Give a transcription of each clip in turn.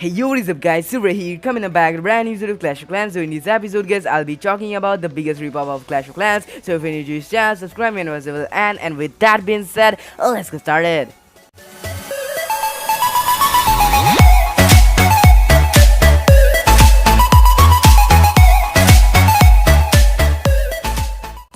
Hey yo, what is up guys, Subhra here, coming back with a brand new episode of Clash of Clans. So in this episode guys, I'll be talking about the biggest ripoff of Clash of Clans. So if you're new to this channel, subscribe and possible, and with that being said, let's get started.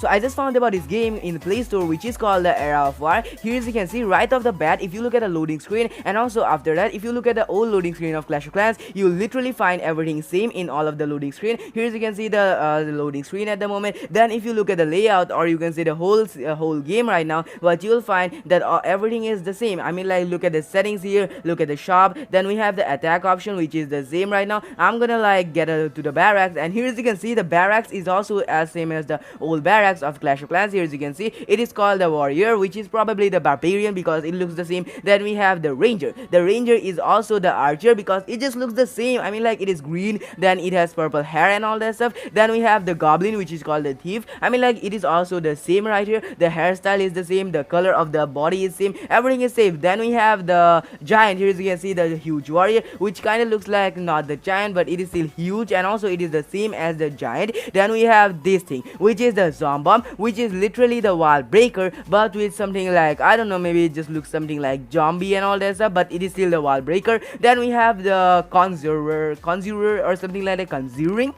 So I just found about this game in the Play Store, which is called the Era of War. Here as you can see right off the bat, if you look at the loading screen, and also after that if you look at the old loading screen of Clash of Clans, you literally find everything same in all of the loading screen. Here as you can see the loading screen at the moment. Then if you look at the layout, or you can see the whole game right now, what you'll find that everything is the same. I mean, like, look at the settings here, look at the shop, then we have the attack option, which is the same right now. I'm gonna like get to the barracks, and here as you can see the barracks is also as same as the old barracks of Clash of Clans. Here as you can see, it is called the warrior, which is probably the barbarian because it looks the same. Then we have the ranger. The ranger is also the archer because it just looks the same. I mean, like, it is green, then it has purple hair and all that stuff. Then we have the goblin, which is called the thief. I mean, like, it is also the same right here. The hairstyle is the same, the color of the body is same, everything is same. Then we have the giant. Here as you can see the huge warrior, which kind of looks like not the giant, but it is still huge, and also it is the same as the giant. Then we have this thing, which is the zombie bomb, which is literally the wall breaker, but with something like, I don't know, maybe it just looks something like zombie and all that stuff, but it is still the wall breaker. Then we have the conjurer or something like that, conjuring,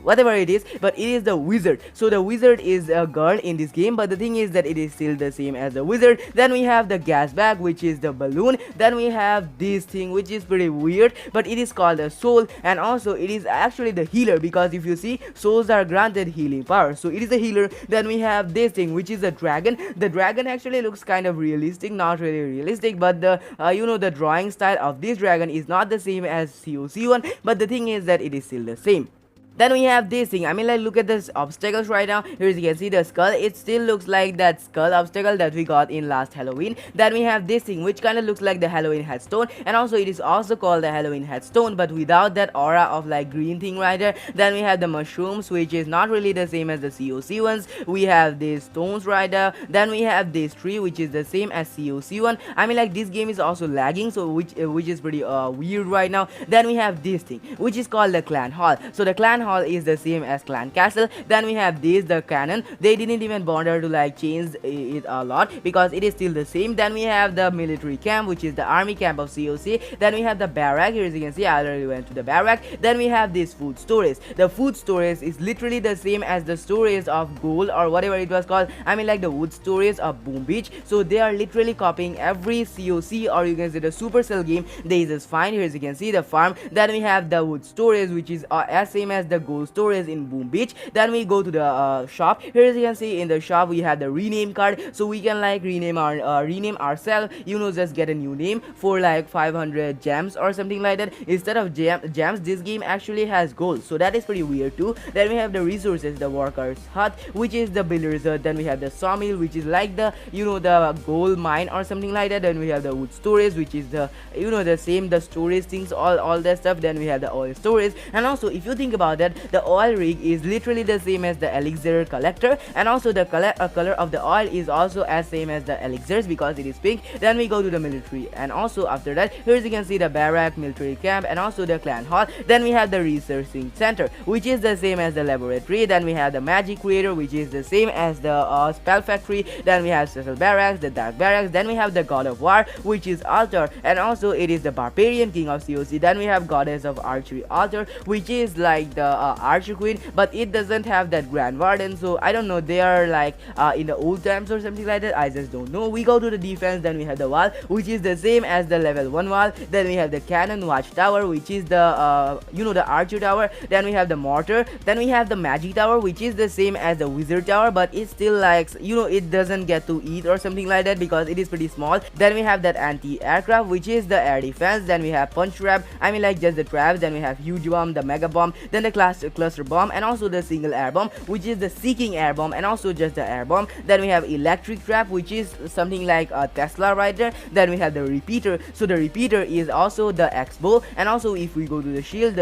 whatever it is, but it is the wizard. So the wizard is a girl in this game, but the thing is that it is still the same as the wizard. Then we have the gas bag, which is the balloon. Then we have this thing, which is pretty weird, but it is called a soul, and also it is actually the healer because if you see, souls are granted healing power, so it is a healer. Then we have this thing, which is a dragon. The dragon actually looks kind of realistic, not really realistic, but the the drawing style of this dragon is not the same as COC one, but the thing is that it is still the same. Then we have this thing. I mean, like, look at this obstacles right now. Here as you can see the skull, it still looks like that skull obstacle that we got in last Halloween. Then we have this thing, which kind of looks like the Halloween headstone, and also it is also called the Halloween headstone, but without that aura of like green thing right there. Then we have the mushrooms, which is not really the same as the COC ones. We have these stones right there. Then we have this tree, which is the same as COC one. I mean, like, this game is also lagging, so which is pretty weird right now. Then we have this thing, which is called the clan hall. So the clan hall is the same as clan castle. Then we have this, the cannon. They didn't even bother to like change it a lot because it is still the same. Then we have the military camp, which is the army camp of COC. Then we have the barrack. Here as you can see, I already went to the barrack. Then we have this food storage. The food storage is literally the same as the storage of gold or whatever it was called. I mean, like the wood storage of Boom Beach. So they are literally copying every COC, or you can say the Supercell game. They just find. Here as you can see the farm. Then we have the wood storage, which is as same as the gold storage in Boom Beach. Then we go to the shop. Here as you can see in the shop we have the rename card, so we can like rename ourselves, just get a new name for like 500 gems or something like that. Instead of gems, this game actually has gold, so that is pretty weird too. Then we have the resources, the workers hut, which is the builder's hut. Then we have the sawmill, which is like the the gold mine or something like that. Then we have the wood storage, which is the the same, the storage things, all that stuff. Then we have the oil storage, and also if you think about that, the oil rig is literally the same as the elixir collector, and also the color of the oil is also as same as the elixirs because it is pink. Then we go to the military, and also after that, here as you can see the barrack, military camp, and also the clan hall. Then we have the researching center, which is the same as the laboratory. Then we have the magic creator, which is the same as the spell factory. Then we have special barracks, the dark barracks. Then we have the god of war, which is altar, and also it is the barbarian king of COC. Then we have goddess of archery altar, which is like the archer queen, but it doesn't have that grand warden, so I don't know, they are like in the old times or something like that, I just don't know. We go to the defense. Then we have the wall, which is the same as the level 1 wall. Then we have the cannon watchtower, which is the the archer tower. Then we have the mortar. Then we have the magic tower, which is the same as the wizard tower, but it's still like it doesn't get to eat or something like that because it is pretty small. Then we have that anti-aircraft, which is the air defense. Then we have punch trap, I mean like just the traps. Then we have huge bomb, the mega bomb. Then the cluster bomb, and also the single air bomb, which is the seeking air bomb, and also just the air bomb. Then we have electric trap, which is something like a Tesla right there. Then we have the repeater, so the repeater is also the X-bow. And also if we go to the shield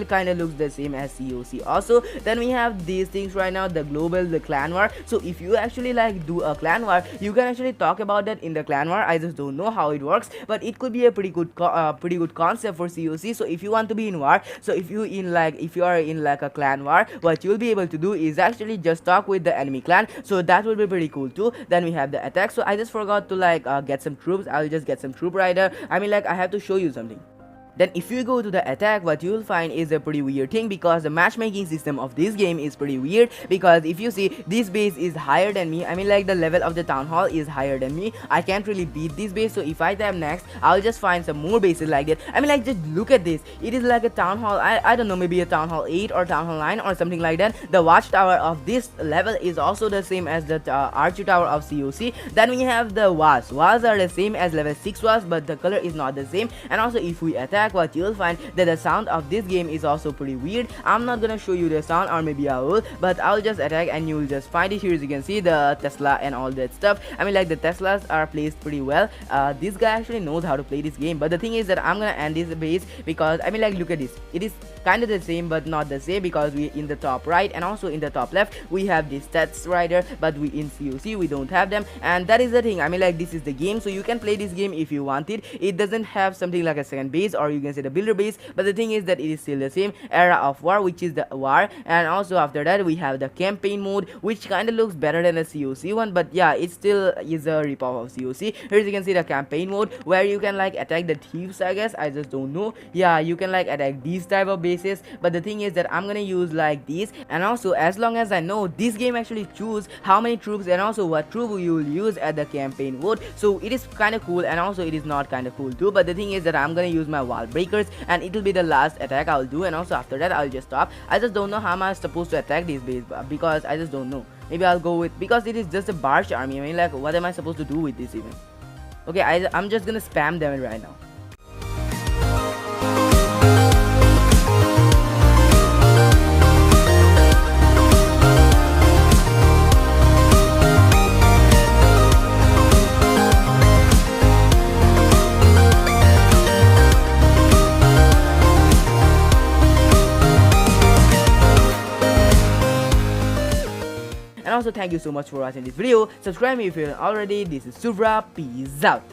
kind of looks the same as COC also. Then we have these things right now, the global, the clan war. So if you actually like do a clan war, you can actually talk about that in the clan war. I just don't know how it works, but it could be a pretty good concept for COC. So if you want to be in war, so if you are in like a clan war, what you'll be able to do is actually just talk with the enemy clan, so that will be pretty cool too. Then we have the attack, so I just forgot to like get some troops. I'll just get some troop rider. I mean, like, I have to show you something. Then if you go to the attack, what you will find is a pretty weird thing, because the matchmaking system of this game is pretty weird. Because if you see, this base is higher than me. I mean, like, the level of the town hall is higher than me. I can't really beat this base, so if I tap next, I'll just find some more bases like that. I mean, like, just look at this. It is like a town hall, I don't know, maybe a town hall 8 or town hall 9 or something like that. The watchtower of this level is also the same as the archer tower of COC. Then we have the walls are the same as level 6 walls, but the color is not the same. And also if we attack, what you'll find that the sound of this game is also pretty weird. I'm not gonna show you the sound, or maybe I will, but I'll just attack and you'll just find it. Here as you can see, the Tesla and all that stuff. I mean, like, the Teslas are placed pretty well. This guy actually knows how to play this game. But the thing is that I'm gonna end this base, because I mean, like, look at this. It is kind of the same but not the same, because we in the top right and also in the top left we have this stats rider, but we in COC we don't have them. And that is the thing. I mean, like, this is the game, so you can play this game if you want it. It doesn't have something like a second base, or you can say the builder base, but the thing is that it is still the same era of war, which is the war. And also after that we have the campaign mode, which kind of looks better than the COC one, but yeah, it still is a ripoff of COC. Here you can see the campaign mode, where you can like attack the thieves, I guess. I just don't know. Yeah, you can like attack these type of bases, but the thing is that I'm gonna use like these. And also, as long as I know, this game actually choose how many troops and also what troop you will use at the campaign mode. So it is kind of cool, and also it is not kind of cool too. But the thing is that I'm gonna use my wall breakers, and it will be the last attack I'll do. And also after that I'll just stop. I just don't know how am I supposed to attack this base, because I just don't know. Maybe I'll go with, because it is just a barge army. I mean, like, what am I supposed to do with this even? Okay, I'm just gonna spam them right now. And also, thank you so much for watching this video. Subscribe me if you haven't already. This is Subhra. Peace out.